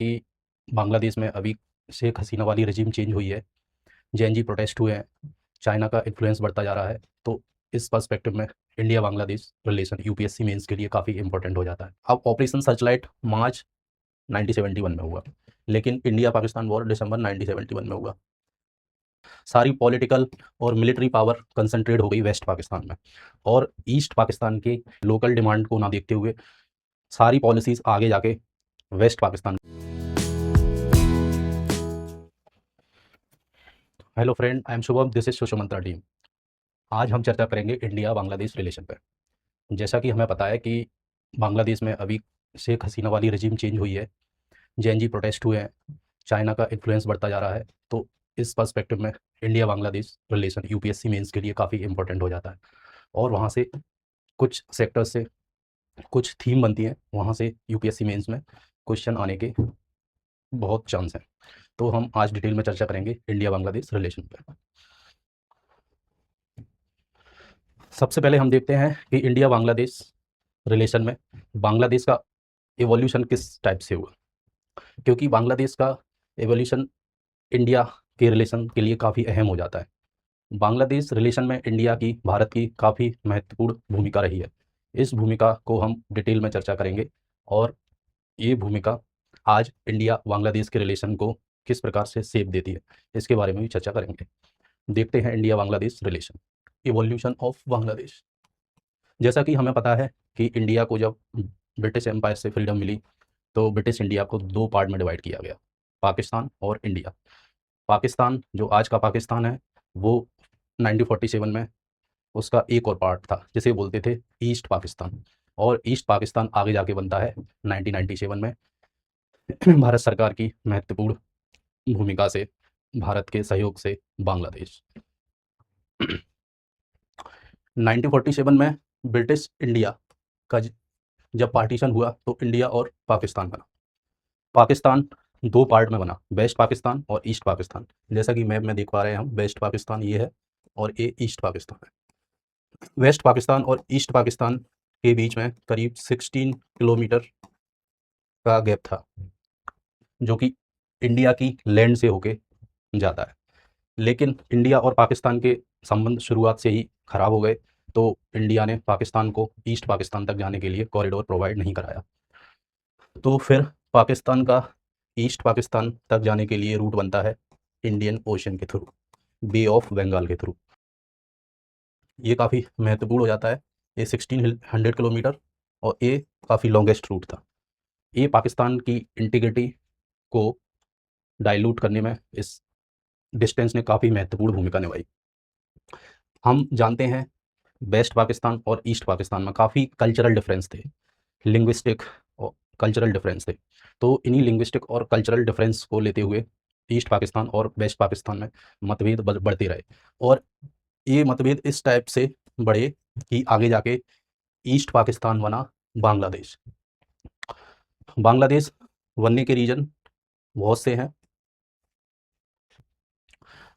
कि बांग्लादेश में अभी शेख हसीना वाली रजीम चेंज हुई है, जेएनजी प्रोटेस्ट हुए हैं, चाइना का इन्फ्लुएंस बढ़ता जा रहा है। तो इस पर्सपेक्टिव में India Bangladesh relation UPSC mains के लिए काफ़ी इंपॉर्टेंट हो जाता है। अब ऑपरेशन सर्चलाइट मार्च 1971 में हुआ, लेकिन इंडिया पाकिस्तान वॉर दिसंबर 1971 में हुआ। सारी पॉलिटिकल और मिलिट्री पावर कंसंट्रेट हो गई वेस्ट पाकिस्तान में, और ईस्ट पाकिस्तान के लोकल डिमांड को ना देखते हुए सारी पॉलिसीज़ आगे जाके west Pakistan. Hello friend, I am Shubham, this is Sushmantra team. आज हम चर्चा करेंगे इंडिया बांग्लादेश रिलेशन पर। जैसा कि हमें पता है कि बांग्लादेश में अभी शेख हसीना वाली रजीम चेंज हुई है, जेएनजी प्रोटेस्ट हुए हैं, चाइना का इन्फ्लुएंस बढ़ता जा रहा है। तो इस पर्सपेक्टिव में India Bangladesh relation UPSC mains के लिए काफ़ी इंपॉर्टेंट हो जाता है, और वहाँ से कुछ सेक्टर्स से कुछ थीम बनती हैं, वहाँ से यूपीएससी मेंस में क्वेश्चन आने के बहुत चांस हैं। तो हम आज डिटेल में चर्चा करेंगे इंडिया बांग्लादेश रिलेशन पर। सबसे पहले हम देखते हैं कि इंडिया बांग्लादेश रिलेशन में बांग्लादेश का एवोल्यूशन किस टाइप से हुआ, क्योंकि बांग्लादेश का एवोल्यूशन इंडिया के रिलेशन के लिए काफ़ी अहम हो जाता है। बांग्लादेश रिलेशन में इंडिया की, भारत की काफ़ी महत्वपूर्ण भूमिका रही है। इस भूमिका को हम डिटेल में चर्चा करेंगे, और ये भूमिका आज इंडिया बांग्लादेश के रिलेशन को किस प्रकार से शेप देती है, इसके बारे में भी चर्चा करेंगे। देखते हैं India Bangladesh relation, evolution of Bangladesh. जैसा कि हमें पता है कि इंडिया को जब ब्रिटिश एम्पायर से फ्रीडम मिली, तो ब्रिटिश इंडिया को दो पार्ट में डिवाइड किया गया, पाकिस्तान और इंडिया। पाकिस्तान, जो आज का पाकिस्तान है, वो 1947 में उसका एक और पार्ट था जिसे बोलते थे ईस्ट पाकिस्तान, और ईस्ट पाकिस्तान आगे जाके बनता है 1997 में भारत सरकार की महत्वपूर्ण भूमिका से, भारत के सहयोग से बांग्लादेश। 1947 में ब्रिटिश इंडिया का जब पार्टीशन हुआ, तो इंडिया और पाकिस्तान बना। पाकिस्तान दो पार्ट में बना, वेस्ट पाकिस्तान और ईस्ट पाकिस्तान। जैसा कि मैप में देख पा रहे हैं हम, वेस्ट पाकिस्तान ये है और ये ईस्ट पाकिस्तान है। वेस्ट पाकिस्तान और ईस्ट पाकिस्तान के बीच में करीब 16 किलोमीटर का गैप था, जो कि इंडिया की लैंड से होके जाता है। लेकिन इंडिया और पाकिस्तान के संबंध शुरुआत से ही खराब हो गए, तो इंडिया ने पाकिस्तान को ईस्ट पाकिस्तान तक जाने के लिए कॉरिडोर प्रोवाइड नहीं कराया। तो फिर पाकिस्तान का ईस्ट पाकिस्तान तक जाने के लिए रूट बनता है इंडियन ओशन के थ्रू, बे ऑफ बंगाल के थ्रू। ये काफ़ी महत्वपूर्ण हो जाता है, ये 1600 किलोमीटर, और ये काफ़ी लॉन्गेस्ट रूट था। ये पाकिस्तान की इंटीग्रिटी को डाइल्यूट करने में इस डिस्टेंस ने काफ़ी महत्वपूर्ण भूमिका निभाई। हम जानते हैं वेस्ट पाकिस्तान और ईस्ट पाकिस्तान में काफ़ी कल्चरल डिफरेंस थे, लिंग्विस्टिक और कल्चरल डिफरेंस थे। तो इन्हीं लिंग्विस्टिक और कल्चरल डिफरेंस को लेते हुए ईस्ट पाकिस्तान और वेस्ट पाकिस्तान में मतभेद बढ़ते रहे, और ये मतभेद इस टाइप से बढ़े कि आगे जाके ईस्ट पाकिस्तान बना बांग्लादेश। बांग्लादेश बनने के रीजन बहुत से हैं,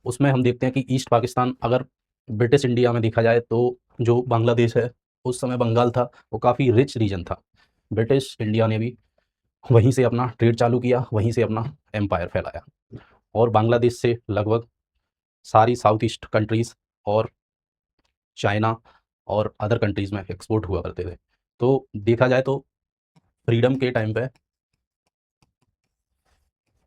उसमें हम देखते हैं कि ईस्ट पाकिस्तान, अगर ब्रिटिश इंडिया में देखा जाए तो जो बांग्लादेश है, उस समय बंगाल था, वो काफ़ी रिच रीजन था। ब्रिटिश इंडिया ने भी वहीं से अपना ट्रेड चालू किया, वहीं से अपना एम्पायर फैलाया, और बांग्लादेश से लगभग सारी साउथ ईस्ट कंट्रीज़ और चाइना और अदर कंट्रीज़ में एक्सपोर्ट हुआ करते थे। तो देखा जाए तो फ्रीडम के टाइम पे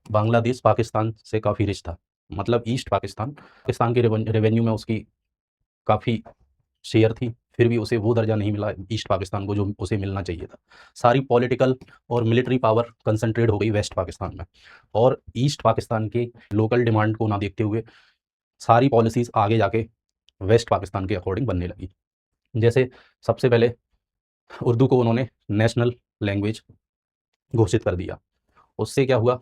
बांग्लादेश पाकिस्तान से काफ़ी रिच था, मतलब ईस्ट पाकिस्तान पाकिस्तान के रेवेन्यू में उसकी काफ़ी शेयर थी, फिर भी उसे वो दर्जा नहीं मिला ईस्ट पाकिस्तान को जो उसे मिलना चाहिए था। सारी पॉलिटिकल और मिलिट्री पावर कंसंट्रेट हो गई वेस्ट पाकिस्तान में, और ईस्ट पाकिस्तान के लोकल डिमांड को ना देखते हुए सारी पॉलिसीज़ आगे जाके वेस्ट पाकिस्तान के अकॉर्डिंग बनने लगी। जैसे सबसे पहले उर्दू को उन्होंने नेशनल लैंग्वेज घोषित कर दिया। उससे क्या हुआ,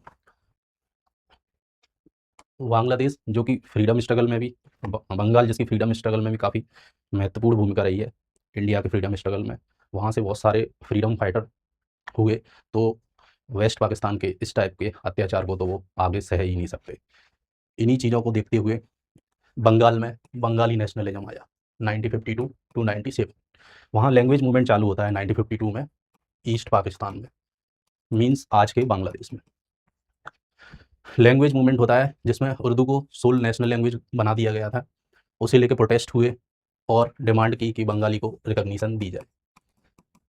बांग्लादेश जो कि फ्रीडम स्ट्रगल में भी, बंगाल जिसकी फ्रीडम स्ट्रगल में भी काफ़ी महत्वपूर्ण भूमिका रही है इंडिया के फ्रीडम स्ट्रगल में, वहाँ से बहुत सारे फ्रीडम फाइटर हुए। तो वेस्ट पाकिस्तान के इस टाइप के अत्याचार को तो वो आगे सह ही नहीं सकते। इन्हीं चीज़ों को देखते हुए बंगाल में बंगाली नेशनलिज्म आया 1952 टू 97। वहाँ लैंग्वेज मूवमेंट चालू होता है 1952 में ईस्ट पाकिस्तान में, मीन्स आज के बांग्लादेश में। लैंग्वेज मूवमेंट होता है जिसमें उर्दू को सोल नेशनल लैंग्वेज बना दिया गया था। उसे लेके प्रोटेस्ट हुए और डिमांड की कि बंगाली को रिकॉग्निशन दी जाए।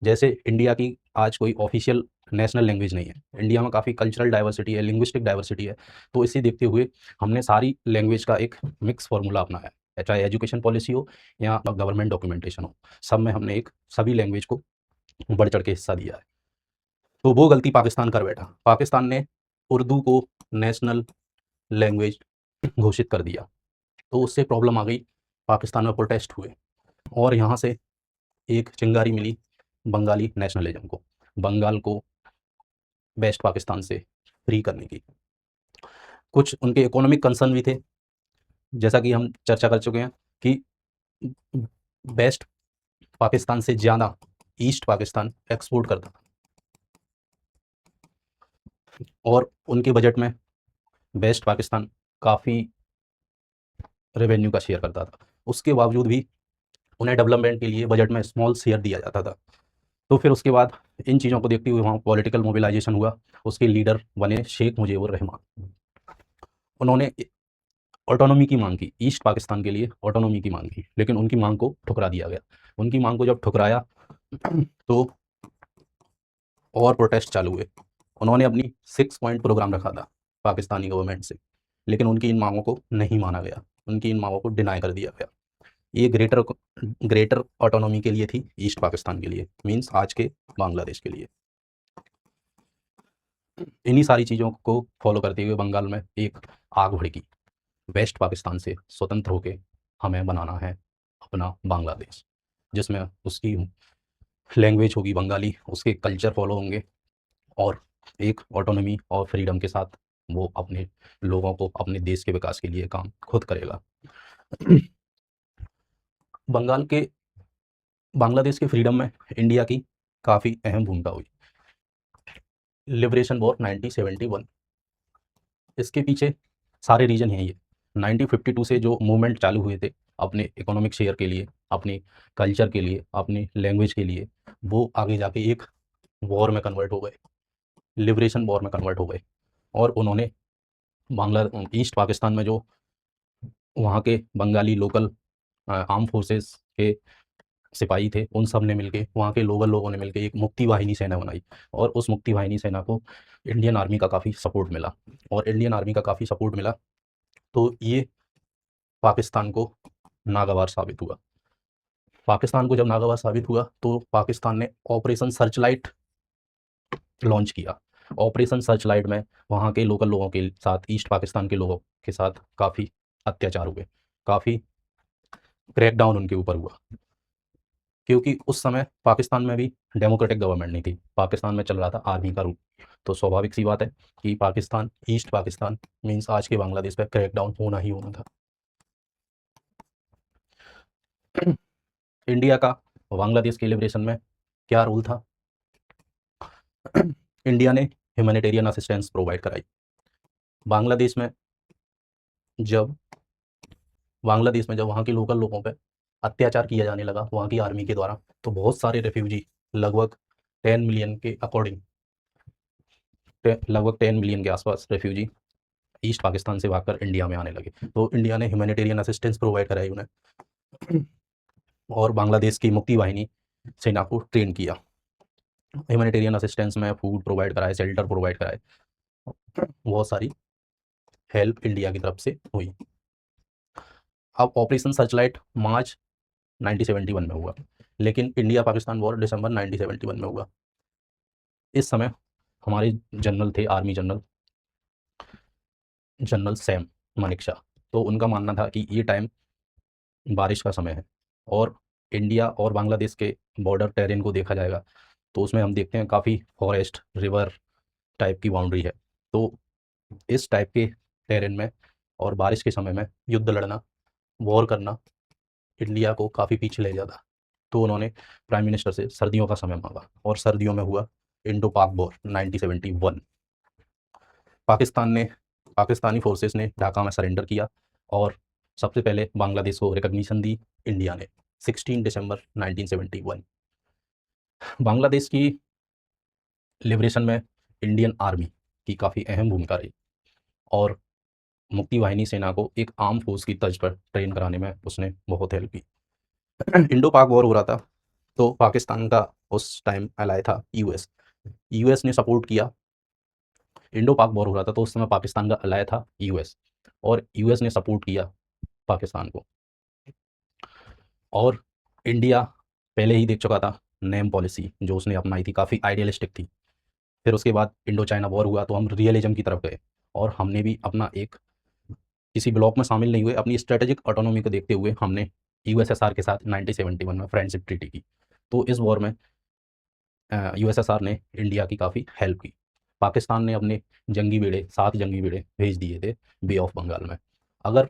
जैसे इंडिया की आज कोई ऑफिशियल नेशनल लैंग्वेज नहीं है, इंडिया में काफ़ी कल्चरल डाइवर्सिटी है, लिंग्विस्टिक डाइवर्सिटी है, तो इसे देखते हुए हमने सारी लैंग्वेज का एक मिक्स फार्मूला अपनाया है, चाहे एजुकेशन पॉलिसी हो या गवर्नमेंट डॉक्यूमेंटेशन हो, सब में हमने एक सभी लैंग्वेज को बढ़ चढ़ के हिस्सा दिया है। तो वो गलती पाकिस्तान कर बैठा, पाकिस्तान ने उर्दू को नेशनल लैंग्वेज घोषित कर दिया, तो उससे प्रॉब्लम आ गई, पाकिस्तान में प्रोटेस्ट हुए और यहाँ से एक चिंगारी मिली बंगाली नेशनलिज्म को, बंगाल को वेस्ट पाकिस्तान से फ्री करने की। कुछ उनके इकोनॉमिक कंसर्न भी थे, जैसा कि हम चर्चा कर चुके हैं कि वेस्ट पाकिस्तान से ज़्यादा ईस्ट पाकिस्तान एक्सपोर्ट करता था और उनके बजट में वेस्ट पाकिस्तान काफ़ी रेवेन्यू का शेयर करता था। उसके बावजूद भी उन्हें डेवलपमेंट के लिए बजट में स्मॉल शेयर दिया जाता था। तो फिर उसके बाद इन चीज़ों को देखते हुए वहाँ पॉलिटिकल मोबिलाइजेशन हुआ, उसके लीडर बने शेख मुजीबुर रहमान। उन्होंने ऑटोनॉमी की मांग की, ईस्ट पाकिस्तान के लिए ऑटोनॉमी की मांग की, लेकिन उनकी मांग को ठुकरा दिया गया। उनकी मांग को जब ठुकराया तो और प्रोटेस्ट चालू हुए। उन्होंने अपनी 6 पॉइंट प्रोग्राम रखा था पाकिस्तानी गवर्नमेंट से, लेकिन उनकी इन मांगों को नहीं माना गया, उनकी इन मांगों को डिनाई कर दिया गया। ये ग्रेटर ऑटोनॉमी के लिए थी, ईस्ट पाकिस्तान के लिए, मीन्स आज के बांग्लादेश के लिए। इन्हीं सारी चीज़ों को फॉलो करते हुए बंगाल में एक आग भड़की, वेस्ट पाकिस्तान से स्वतंत्र होकर हमें बनाना है अपना बांग्लादेश, जिसमें उसकी लैंग्वेज होगी बंगाली, उसके कल्चर फॉलो होंगे और एक ऑटोनॉमी और फ्रीडम के साथ वो अपने लोगों को अपने देश के विकास के लिए काम खुद करेगा। बंगाल के बांग्लादेश के फ्रीडम में इंडिया की काफ़ी अहम भूमिका हुई। लिबरेशन वॉर 1971, इसके पीछे सारे रीजन हैं ये। 1952 से जो मूवमेंट चालू हुए थे अपने इकोनॉमिक शेयर के लिए, अपने कल्चर के लिए, अपनी लैंग्वेज के लिए, वो आगे जाके एक वॉर में कन्वर्ट हो गए, लिबरेशन वॉर में कन्वर्ट हो गए। और उन्होंने बांग्ला ईस्ट पाकिस्तान में जो वहाँ के बंगाली लोकल आर्म फोर्सेस के सिपाही थे, उन सब ने मिलके, वहाँ के लोकल लोगों ने मिलके एक मुक्ति वाहिनी सेना बनाई और उस मुक्ति वाहिनी सेना को इंडियन आर्मी का काफ़ी सपोर्ट मिला और इंडियन आर्मी का काफ़ी सपोर्ट मिला तो ये पाकिस्तान को नागवार साबित हुआ। पाकिस्तान को जब नागवार साबित हुआ तो पाकिस्तान ने ऑपरेशन सर्चलाइट लॉन्च किया। ऑपरेशन सर्चलाइट में वहाँ के लोकल लोगों के साथ, ईस्ट पाकिस्तान के लोगों के साथ काफ़ी अत्याचार हुए, काफ़ी क्रैकडाउन उनके ऊपर हुआ, क्योंकि उस समय पाकिस्तान में भी डेमोक्रेटिक गवर्नमेंट नहीं थी, पाकिस्तान में चल रहा था आर्मी का रूल। तो स्वाभाविक सी बात है कि पाकिस्तान, ईस्ट पाकिस्तान मीन्स आज के बांग्लादेश पर क्रैकडाउन होना ही होना था। इंडिया का बांग्लादेश के लिबरेशन में क्या रोल था? इंडिया ने ह्यूमैनिटेरियन असिस्टेंस प्रोवाइड कराई। बांग्लादेश में जब वहाँ के लोकल लोगों पे अत्याचार किया जाने लगा वहाँ की आर्मी के द्वारा, तो बहुत सारे रेफ्यूजी, लगभग 10 मिलियन के अकॉर्डिंग, लगभग 10 मिलियन के आसपास रेफ्यूजी ईस्ट पाकिस्तान से भागकर इंडिया में आने लगे। तो इंडिया ने ह्यूमैनिटेरियन असिस्टेंस प्रोवाइड कराई उन्हें और बांग्लादेश की मुक्ति वाहिनी सेना को ट्रेन किया। ह्यूमैनिटेरियन असिस्टेंस में फूड प्रोवाइड कराए, शेल्टर प्रोवाइड कराए, बहुत सारी हेल्प इंडिया की तरफ से हुई। अब ऑपरेशन सर्चलाइट मार्च 1971 में हुआ, लेकिन इंडिया पाकिस्तान वॉर दिसंबर 1971 में हुआ। इस समय हमारे जनरल थे, आर्मी जनरल सैम मानेकशॉ, तो उनका मानना था कि ये टाइम बारिश का समय है और इंडिया और बांग्लादेश के बॉर्डर टेरेन को देखा जाएगा तो उसमें हम देखते हैं काफ़ी फॉरेस्ट, रिवर टाइप की बाउंड्री है। तो इस टाइप के टेरेन में और बारिश के समय में युद्ध लड़ना, वॉर करना इंडिया को काफ़ी पीछे ले जाता। तो उन्होंने प्राइम मिनिस्टर से सर्दियों का समय मांगा और सर्दियों में हुआ इंडो पाक वॉर 1971। पाकिस्तानी फोर्सेस ने ढाका में सरेंडर किया और सबसे पहले बांग्लादेश को रिकग्निशन दी इंडिया ने 16 दिसंबर 1971। बांग्लादेश की लिबरेशन में इंडियन आर्मी की काफ़ी अहम भूमिका रही। और मुक्ति वाहिनी सेना को एक आर्म फोर्स की तर्ज पर ट्रेन कराने में उसने बहुत हेल्प की। इंडो पाक वॉर हो रहा था, तो पाकिस्तान का उस टाइम एलाय था यूएस। यूएस ने सपोर्ट किया। इंडो पाक वॉर हो रहा था तो उस समय पाकिस्तान का एलाय था यूएस, और यूएस ने सपोर्ट किया पाकिस्तान को। और इंडिया पहले ही देख चुका था नेम पॉलिसी जो उसने अपनाई थी, काफ़ी आइडियलिस्टिक थी। फिर उसके बाद इंडो चाइना वॉर हुआ तो हम रियलिज्म की तरफ गए, और हमने भी अपना एक किसी ब्लॉक में शामिल नहीं हुए, अपनी स्ट्रेटेजिक ऑटोनॉमी को देखते हुए हमने यूएसएसआर के साथ 1971 में फ्रेंडशिप ट्रीटी की। तो इस वॉर में यूएसएसआर ने इंडिया की काफ़ी हेल्प की। पाकिस्तान ने अपने जंगी बेड़े 7 जंगी बेड़े भेज दिए थे बे ऑफ बंगाल में। अगर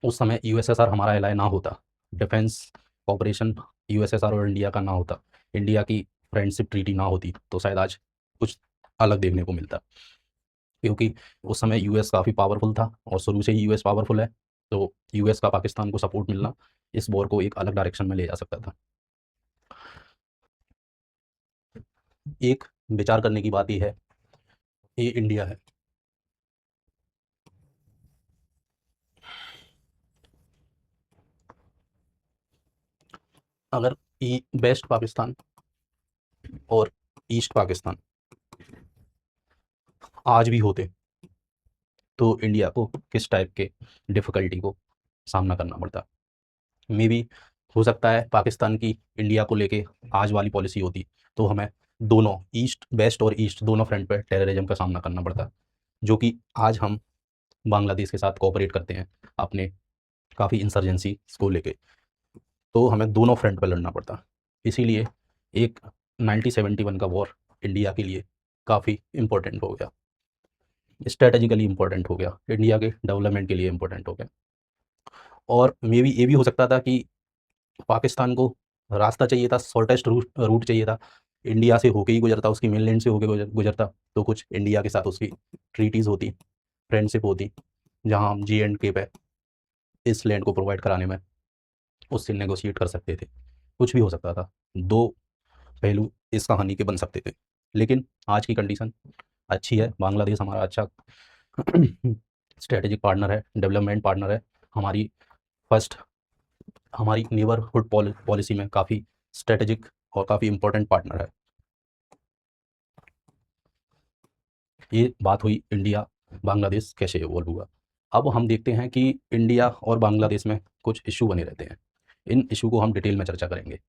उस समय यूएसएसआर हमारा एलाय ना होता, डिफेंस कॉपरेशन यूएसएसआर और इंडिया का ना होता, इंडिया की फ्रेंडशिप ट्रीटी ना होती, तो शायद आज कुछ अलग देखने को मिलता। क्योंकि उस समय यूएस काफ़ी पावरफुल था, और शुरू से ही यूएस पावरफुल है, तो यूएस का पाकिस्तान को सपोर्ट मिलना इस वॉर को एक अलग डायरेक्शन में ले जा सकता था। एक विचार करने की बात यह है, ये इंडिया है। अगर वेस्ट पाकिस्तान और ईस्ट पाकिस्तान आज भी होते, तो इंडिया को किस टाइप के डिफ़िकल्टी को सामना करना पड़ता। मे बी हो सकता है पाकिस्तान की इंडिया को लेके आज वाली पॉलिसी होती, तो हमें दोनों ईस्ट वेस्ट और ईस्ट दोनों फ्रंट पे टेररिज्म का सामना करना पड़ता, जो कि आज हम बांग्लादेश के साथ कोऑपरेट करते हैं अपने काफ़ी इंसर्जेंसी को लेके, तो हमें दोनों फ्रंट पे लड़ना पड़ता। इसीलिए एक 1971 का वॉर इंडिया के लिए काफ़ी इम्पोर्टेंट हो गया, स्ट्रेटेजिकली इम्पोर्टेंट हो गया, इंडिया के डेवलपमेंट के लिए इम्पोर्टेंट हो गया। और मे बी ये भी हो सकता था कि पाकिस्तान को रास्ता चाहिए था, शॉर्टेस्ट रूट चाहिए था, इंडिया से होके ही गुजरता, उसकी मेनलैंड से होके गुजरता, तो कुछ इंडिया के साथ उसकी ट्रीटीज़ होती, फ्रेंडशिप होती, जहाँ हम जे एंड के पे इस लैंड को प्रोवाइड कराने में उससे नेगोशिएट कर सकते थे। कुछ भी हो सकता था, दो पहलू इस कहानी के बन सकते थे। लेकिन आज की कंडीशन अच्छी है, बांग्लादेश हमारा अच्छा स्ट्रेटेजिक पार्टनर है, डेवलपमेंट पार्टनर है, हमारी फर्स्ट हमारी नेबरहुड पॉलिसी में काफ़ी स्ट्रेटेजिक और काफ़ी इम्पोर्टेंट पार्टनर है। ये बात हुई इंडिया बांग्लादेश कैसे इवॉल्व हुआ। अब हम देखते हैं कि इंडिया और बांग्लादेश में कुछ इशू बने रहते हैं। इन इशू को हम डिटेल में चर्चा करेंगे।